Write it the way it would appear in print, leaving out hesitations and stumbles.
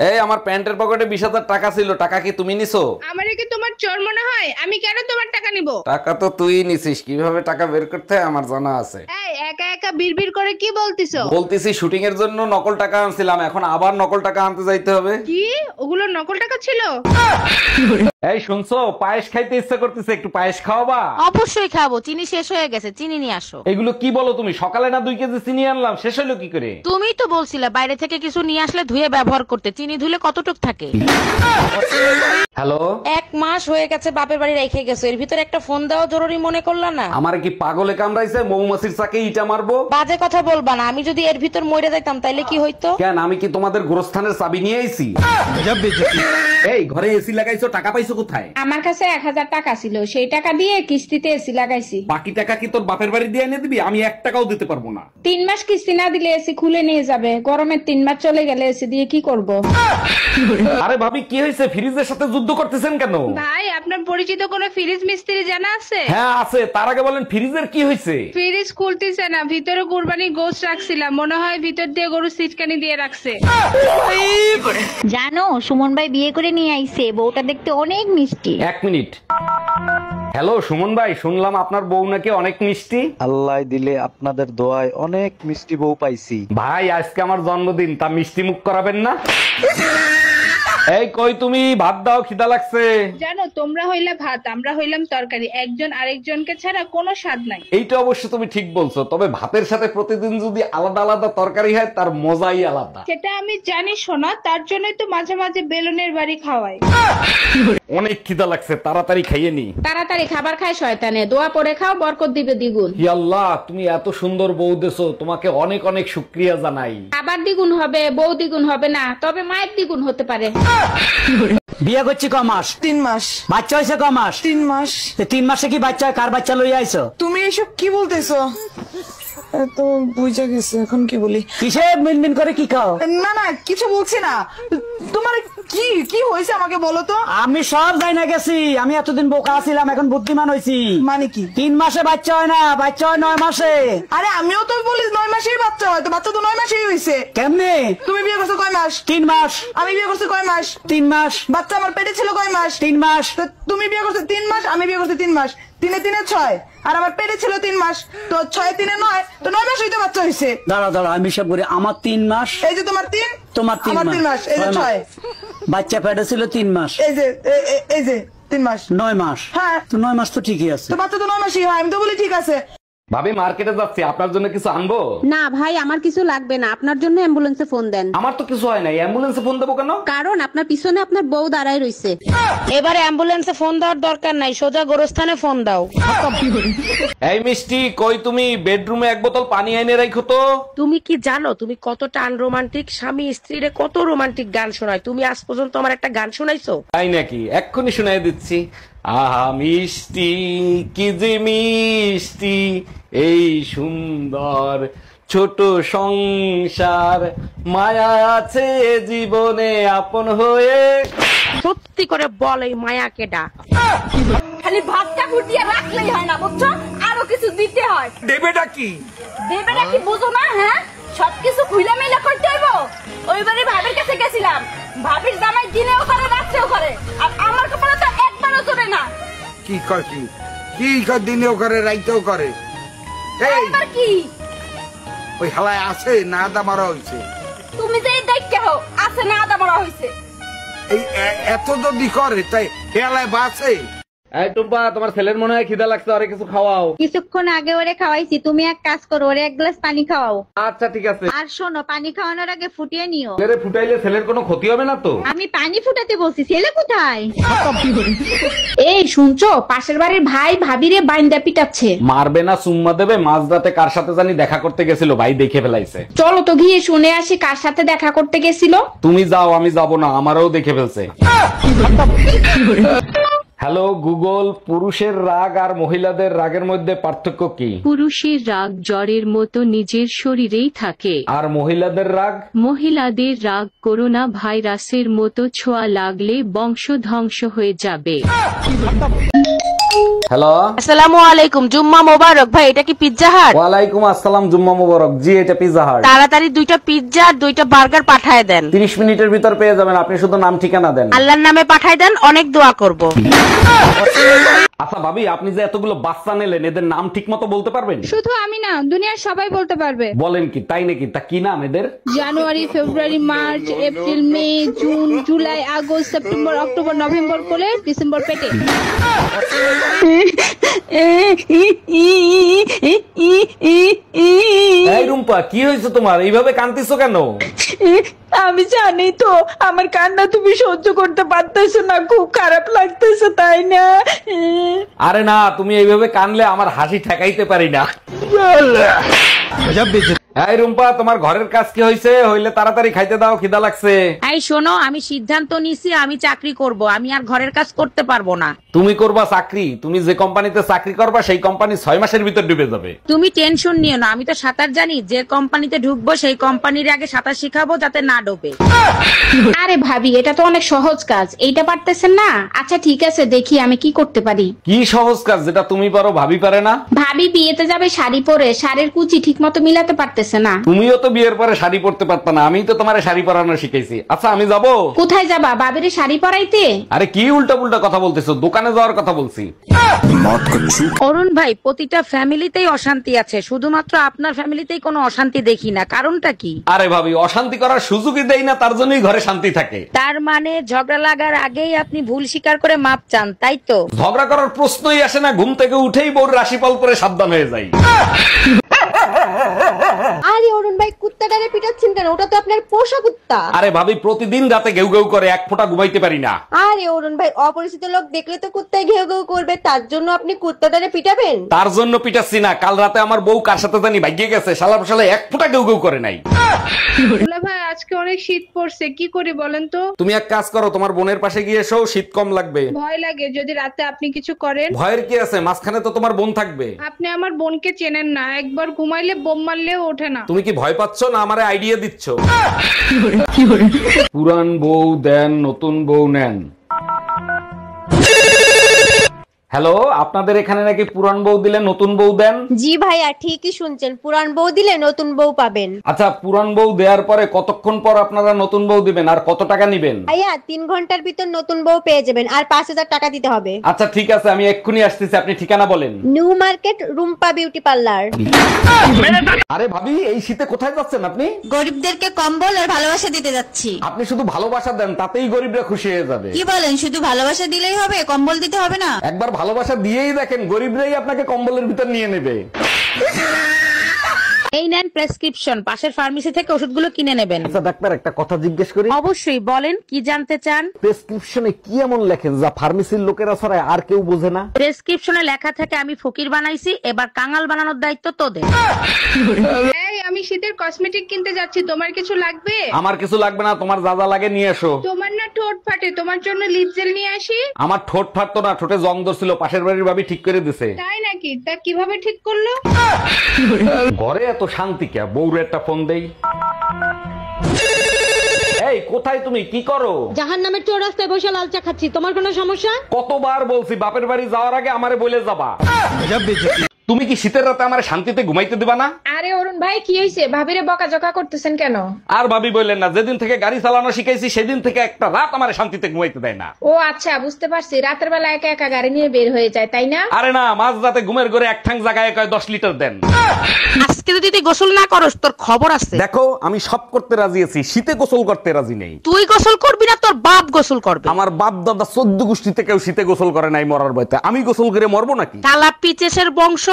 এই আমার প্যান্টের পকেটে 20,000 টাকা ছিল, টাকা কি তুমি নিছো? আমারে কি তোমার চোর মনে হয়? আমি কেন তোমার টাকা নিব? টাকা তো তুই নিছিস, কিভাবে টাকা বের করতে হয় আমার জানা আছে। এই একা একা বিড়বিড় করে কি বলতিছো? বলতেছি শুটিং এর জন্য নকল টাকা আনছিলাম, এখন আবার নকল টাকা আনতে যাইতে হবে। কি ওগুলো নকল টাকা ছিল? এই শুনছো, পায়েস খাইতে ইচ্ছা করতেছে, একটু পায়েস খাওয়াবা? অবশ্যই খাবো, চিনি শেষ হয়ে গেছে, চিনি নিয়ে আসো। এগুলো কি বলো তুমি? সকালে না 2 কেজি চিনি আনলাম, শেষ হলো কি করে? তুমিই তো বলছিলে বাইরে থেকে কিছু নিয়ে আসলে ধুয়ে ব্যবহার করতে, চিনি ধুলে কতটুক থাকে। হ্যালো, 1 মাস হয়ে গেছে বাপের বাড়ি রেখে গেছো, এর ভিতর একটা ফোন দেওয়া জরুরি মনে করলা না? আমার কি পাগলে কামড়াইছে? মৌমাছির চাকে ইটা মারবো? বাজে কথা বলবা না, আমি যদি এর ভিতর মরে যাইতাম তাইলে কি হইতো? কেন, আমি কি তোমাদের গোরস্থানের চাবি নিয়ে আইছি? এই ঘরে এসি লাগাইছো, টাকা পাইছো কোথায়? আমার কাছে 1000 টাকা ছিল, সেই টাকা দিয়ে কিস্তিতে এসি লাগাইছি। বাকি টাকা কি তোর বাপের বাড়ি দিয়ে এনে দিবি? আমি 1 টাকাও দিতে পারবো না। 3 মাস কিস্তি না দিলে এসি খুলে নিয়ে যাবে, গরমের 3 মাস চলে গেলে এসি দিয়ে কি করব? আরে ভাবি, কি হয়েছে? ফ্রিজের সাথে যুদ্ধ করতেছেন কেন? ভাই, আপনার পরিচিত কোনো ফ্রিজ মিস্ত্রি জানা আছে? হ্যাঁ আছে, তার আগে বলেন ফ্রিজের কি হয়েছে? ফ্রিজ খুলতেছে না, ভিতরে কুরবানি গোশত রাখছিলাম, মনে হয় ভিতর দিয়ে গরু সিটকানি দিয়ে রাখছে। জানো সুমন ভাই বিয়ে করে নিয়ে আইছে, বউটা দেখতে অনেক মিষ্টি। 1 মিনিট। হ্যালো সুমন ভাই, শুনলাম আপনার বউ নাকি অনেক মিষ্টি। আল্লাহ দিলে আপনাদের দোয়ায় অনেক মিষ্টি বউ পাইছি। ভাই আজকে আমার জন্মদিন, তা মিষ্টি মুখ করাবেন না? এই কই তুমি, ভাত দাও, খিদা লাগছে। জানো, তোমরা হইলা ভাত, আমরা হইলাম তরকারি, একজন আরেকজনকে ছাড়া কোনো স্বাদ নাই। এইটা অবশ্য তুমি ঠিক বলছো, তবে ভাতের সাথে প্রতিদিন যদি আলাদা আলাদা তরকারি হয় তার মজাই আলাদা। সেটা আমি জানি শোনা, তার জন্যই তো মাঝে মাঝে বেলুনের বাড়ি খাওয়াই। অনেক খিদা লাগছে, তাড়াতাড়ি খাইয়ে নি। তাড়াতাড়ি খাবার খায় শয়তানে, দোয়া পড়ে খাও, বরকত দিবে দ্বিগুণ। হি আল্লাহ, তুমি এত সুন্দর বউ দেছো, তোমাকে অনেক অনেক শুকরিয়া জানাই। খাবার দ্বিগুণ হবে, বউ দ্বিগুণ হবে না, তবে মায়ের দ্বিগুণ হতে পারে। বিয়ে করছি ক মাস? 3 মাস। বাচ্চা হয়েছে ক মাস? 3 মাস। 3 মাসে কি বাচ্চা? কার বাচ্চা লইয়া আইছো? তুমি এসব কি বলতেছো? তো বুঝা গেছে, এখন কি বলি? কিসে মিনমিন করে কি খাও? না না, কিছু বলছি না। তোমার কি কি হয়েছে আমাকে বলো তো। আমি সব যাই না গেছি, আমি এতদিন বোকা ছিলাম, এখন বুদ্ধিমান হয়েছি। মানে কি? 3 মাসে বাচ্চা হয় না, বাচ্চা হয় 9 মাসে। আরে আমিও তো বলি 9 মাসেই বাচ্চা হয়, তো বাচ্চা তো 9 মাসেই হয়েছে। কেমনে? তুমি বিয়ে করছো কয় মাস? 3 মাস। আমি বিয়ে করছি কয় মাস? 3 মাস। বাচ্চা আমার পেটে ছিল কয় মাস? 3 মাস। তো তুমি বিয়ে করছো 3 মাস, আমি বিয়ে করছি 3 মাস, 3 এ 6, আর আমার পেটে ছিল 3 মাস, তো 6 3 9, তো 9 মাস হইতে বাচ্চা হয়েছে। দাঁড়া দাঁড়া, আমি সব করি। আমার 3 মাস। এই যে তোমার 3, তোমার 3 আমার 3 মাস, এই যে 6। বাচ্চা পেটে ছিল 3 মাস, এই যে 3 মাস, 9 মাস। হ্যাঁ, তো 9 মাস তো ঠিকই আছে। তো বাচ্চা তো 9 মাসই হয়, আমি তো বলি ঠিক আছে। ভাবি মার্কেটে যাচ্ছি, আপনার জন্য কিছু আনবো? না ভাই, আমার কিছু লাগবে না, আপনার জন্য অ্যাম্বুলেন্সে ফোন দেন। আমার তো কিছু হয় নাই, অ্যাম্বুলেন্সে ফোন দেবো কেন? কারণ আপনার পিছনে আপনার বউ দাঁড়ায় রইছে। এবারে অ্যাম্বুলেন্সে ফোন দেওয়ার দরকার নাই, সোজা গোরস্থানে ফোন দাও। এই মিষ্টি, কই তুমি? বেডরুমে 1 বোতল পানি এনে রাখো তো। তুমি কি জানো তুমি কতটা আনরোমান্টিক? স্বামী স্ত্রীরে কত রোমান্টিক গান শোনায়, তুমি আজ পর্যন্ত আমার একটা গান শোনাইছো? তাই নাকি? এক্ষুনি শুনাই দিচ্ছি। আহা মিষ্টি, কি যে মিষ্টি এই সুন্দর ছোট সংসার, মায়া আছে জীবনে আপন হয়ে। সত্যি করে বল, এই মায়া কেডা? খালি ভাতটা ফুটিয়ে রাখলেই হয় না, বুঝছো? আরো কিছু দিতে হয়। দেবেটা কি? দেবেটা কি বুঝো না? হ্যাঁ, সবকিছু খুইলা মেলা করতে হইব। ওইবারে ভাবির কাছে গেছিলাম, ভাবির জামাই দিনেও করে রাত্রেও করে, আর আমার কপালে তো একবারও চলে না। কি কয়? কি কয়? দিনেও করে রাইতেও করে। এই এবার কি? ওই হালায় আছে না আদা মারা হয়েছে? তুমি যে দেখতে হো আছে না আদা বড় হইছে। এই এত যদি করে তাই হেলায় বাসে। এই টুম্পা, তোমার ছেলের মনে হয় খিদা লাগছে, আরে কিছু খাওয়াও। কিছুক্ষণ আগে ওরে খাওয়াইছি, তুমি এক কাজ করো, ওরে 1 গ্লাস পানি খাওয়াও। আচ্ছা ঠিক আছে। আর শোনো, পানি খাওয়ানোর আগে ফুটিয়ে নিও। ছেলেরে ফুটাইলে ছেলের কোনো ক্ষতি হবে না তো? আমি পানি ফুটাতে বলছি, ছেলে কোথায়? এই শুনছো, পাশের বাড়ির ভাই ভাবিরে বাইন্দা পিটাচ্ছে। মারবে না চুম্মা দেবে? মাঝরাতে কার সাথে জানি দেখা করতে গেছিল, ভাই দেখে ফেলাইছে। চলো তো গিয়ে শুনে আসি কার সাথে দেখা করতে গেছিল। তুমি যাও, আমি যাব না, আমারও দেখে ফেলছে। হ্যালো গুগল, পুরুষের রাগ আর মহিলাদের রাগের মধ্যে পার্থক্য কি? পুরুষের রাগ জ্বরের মতো নিজের শরীরেই থাকে, আর মহিলাদের রাগ? মহিলাদের রাগ করোনা ভাইরাসের মতো ছোঁয়া লাগলে বংশ ধ্বংস হয়ে যাবে। হ্যালো, আসসালামু আলাইকুম, জুম্মা মোবারক। ভাই এটা কি পিৎজা হাট? ওয়ালাইকুম আসসালাম, জুম্মা মুবারক। জি, এটা পিৎজা হাট। তাড়াতাড়ি 2টা পিৎজা আর 2টা বার্গার পাঠায় দেন। 30 মিনিটের ভিতর পেয়ে যাবেন, আপনি শুধু নাম ঠিকানা দেন। আল্লাহর নামে পাঠায় দেন, অনেক দোয়া করব। আচ্ছা ভাবি, আপনি যে এতগুলো বাচ্চা নিলেন, এদের নাম ঠিক মতো বলতে পারবেন? শুধু আমি না, দুনিয়ার সবাই বলতে পারবে। বলেন কি, তাই নাকি? তা কি নাম এদের? January, February, March, April, May, June, July, August, September, October, November কোলে, ডিসেম্বর পেটে। এই রুম্পা, কি হয়েছে তোমার? এইভাবে কাঁদতেছো কেন? আমি জানি তো আমার কান্না তুমি সহ্য করতে পারতেছো না, খুব খারাপ লাগতেছে তাই না? আরে না, তুমি এইভাবে কানলে আমার হাসি ঠেকাইতে পারি না। এই রুম্পা, তোমার ঘরের কাজ কি হয়েছে? হইলে তাড়াতাড়ি খাইতে দাও, খিদা লাগছে। এই শোনো, আমি সিদ্ধান্ত নিছি আমি চাকরি করব, আমি আর ঘরের কাজ করতে পারবো না। তুমি করবা চাকরি? তুমি যে কোম্পানিতে চাকরি করবা সেই কোম্পানি 6 মাসের ভিতর ডুবে যাবে। তুমি টেনশন নিও না, আমি তো সাঁতার জানি। যে কোম্পানিতে ঢুকবো সেই কোম্পানির আগে সাঁতার শিখাবো যাতে না ডোবে। আরে ভাবি, এটা তো অনেক সহজ কাজ, এইটা পারতেছেন না? আচ্ছা ঠিক আছে, দেখি আমি কি করতে পারি। কি সহজ কাজ যেটা তুমি পারো ভাবি পারে না? ভাবি বিয়েতে যাবে শাড়ি পরে, শাড়ির কুচি ঠিক মতো মিলাতে পারতেছে না। তুমিও তো বিয়ের পরে শাড়ি পরতে পারতা না, আমি তো তোমার শাড়ি পরানো শিখাইছি। আচ্ছা আমি যাবো। কোথায় যাবা? ভাবিরে শাড়ি পরাইতে? আরে কি উল্টা পুল্টা কথা বলতেছো, দোকানে যাওয়ার কথা বলছি। অরুণ ভাই, প্রতিটা ফ্যামিলিতেই অশান্তি আছে, শুধুমাত্র আপনার ফ্যামিলিতেই কোনো অশান্তি দেখি না, কারণটা কি? আরে ভাবি, অশান্তি করার সুযোগই দেই না, তার জন্যই ঘরে শান্তি থাকে। তার মানে ঝগড়া লাগার আগেই আপনি ভুল স্বীকার করে মাপ চান, তাই তো? ঝগড়া করার প্রশ্নই আসে না, ঘুম থেকে উঠেই বউর রাশিফল করে সাবধান হয়ে যাই। আরে অরুণ ভাই, কুত্তাটারে পিটাচ্ছেন কেন? ওটা তো আপনার পোষা কুত্তা। আরে ভাবি, প্রতিদিন রাতে ঘেউ ঘেউ করে, এক ফোঁটা ঘুমাইতে পারি না। আরে অরুণ ভাই, অপরিচিত লোক দেখলে তো কুত্তায় ঘেউ ঘেউ করবে, তার জন্য আপনি কুত্তাটারে পিটাবেন? তার জন্য পিটাচ্ছি না, কাল রাতে আমার বউ কার সাথে জানি ভাগিয়ে গেছে, শালা শালা এক ফোঁটা ঘেউ ঘেউ করে নাই। দুলা ভাই, আজকে অনেক শীত পড়ছে, কি করি বলেন তো? তুমি এক কাজ করো, তোমার বোনের পাশে গিয়ে এসো, শীত কম লাগবে। ভয় লাগে যদি রাতে আপনি কিছু করেন। ভয়ের কি আছে, মাঝখানে তো তোমার বোন থাকবে। আপনি আমার বোনকে চেনেন না, একবার ঘুমাইলে বোম মারলেও ওঠে না। তুমি কি ভয় পাচ্ছ না আমারে আইডিয়া দিচ্ছ? পুরান বউ দেন, নতুন বউ নেন। হ্যালো, আপনাদের এখানে নাকি পুরান বউ দিলে নতুন বউ দেন? জি ভাইয়া, ঠিকই শুনছেন, পুরান বউ দিলে নতুন বউ পাবেন। আচ্ছা, পুরান বউ দেওয়ার পরে কতক্ষণ পর আপনারা নতুন বউ দিবেন আর কত টাকা নিবেন? ভাইয়া 3 ঘন্টার ভিতর নতুন বউ পেয়ে যাবেন, আর 5000 টাকা দিতে হবে। আচ্ছা ঠিক আছে, আমি এক্ষুনি আসতেছি, আপনি ঠিকানা বলেন। New market, Rumpa beauty parlour. আরে ভাবি, এই শীতে কোথায় যাচ্ছেন আপনি? গরিবদেরকে কম্বল আর ভালোবাসা দিতে যাচ্ছি। আপনি শুধু ভালোবাসা দেন, তাতেই গরিবরা খুশি হয়ে যাবে। কি বলেন, শুধু ভালোবাসা দিলেই হবে, কম্বল দিতে হবে না? একবার ভালোবাসা দিয়েই দেখেন, গরিবরাই আপনাকে কম্বলের ভিতর নিয়ে নেবে। এই নেন প্রেসক্রিপশন, পাশের ফার্মেসি থেকে ওষুধগুলো কিনে নেবেন। আচ্ছা ডাক্তার, একটা কথা জিজ্ঞেস করি? অবশ্যই, বলেন কি জানতে চান? প্রেসক্রিপশনে কি এমন লেখেন যা ফার্মেসির লোকেরা ছাড়া আর কেউ বোঝে না? প্রেসক্রিপশনে লেখা থাকে আমি ফকির বানাইছি, এবার কাঙাল বানানোর দায়িত্ব তোদের। এই, আমি শীতের কসমেটিক কিনতে যাচ্ছি, তোমার কিছু লাগবে? আমার কিছু লাগবে না, তোমার যা যা লাগে নিয়ে এসো। তোমার না ঠোঁট ফাটে, তোমার জন্য লিপ জেল নিয়ে আসি। আমার ঠোঁট ফাটতো না, ঠোঁটে জং ধরছিল, পাশের বাড়ির ভাবি ঠিক করে দিছে। তাই নাকি? তা কিভাবে ঠিক করলো? ঘরে এত শান্তি কে? বউরে একটা ফোন দেই। এই কোথায় তুমি, কি করো? জাহান্নামের চৌরাস্তায় বসে লাল চা খাচ্ছি, তোমার কোনো সমস্যা? কতবার বলছি বাপের বাড়ি যাওয়ার আগে আমারে বলে যাবা। তুমি কি শীতের রাতে আমার শান্তিতে ঘুমাইতে দিবা না? আরে অরুণ ভাই, কি হয়েছে? ভাবিরে বকাঝকা করতেছেন কেন? আর ভাবি বললেন না, যেদিন থেকে গাড়ি চালানো শিখাইছি সেদিন থেকে একটা রাত আমার শান্তিতে ঘুমাইতে দেয় না। ও আচ্ছা, বুঝতে পারছি, রাতের বেলা একা একা গাড়ি নিয়ে বের হয়ে যায়, তাই না? আরে না, মাঝ রাতে ঘুমের ঘরে এক ঠাং জায়গায় কয় 10 লিটার দেন। আজকে যদি তুই গোসল না করস তোর খবর আছে। দেখো, আমি সব করতে রাজি আছি, শীতে গোসল করতে রাজি নেই। তুই গোসল করবি না, তোর বাপ গোসল করবে। আমার বাপ দাদা 14 গোষ্ঠীতে কেউ শীতে গোসল করে নাই মরার ভয়তে, আমি গোসল করে মরবো নাকি? কালা পিচেসের বংশ।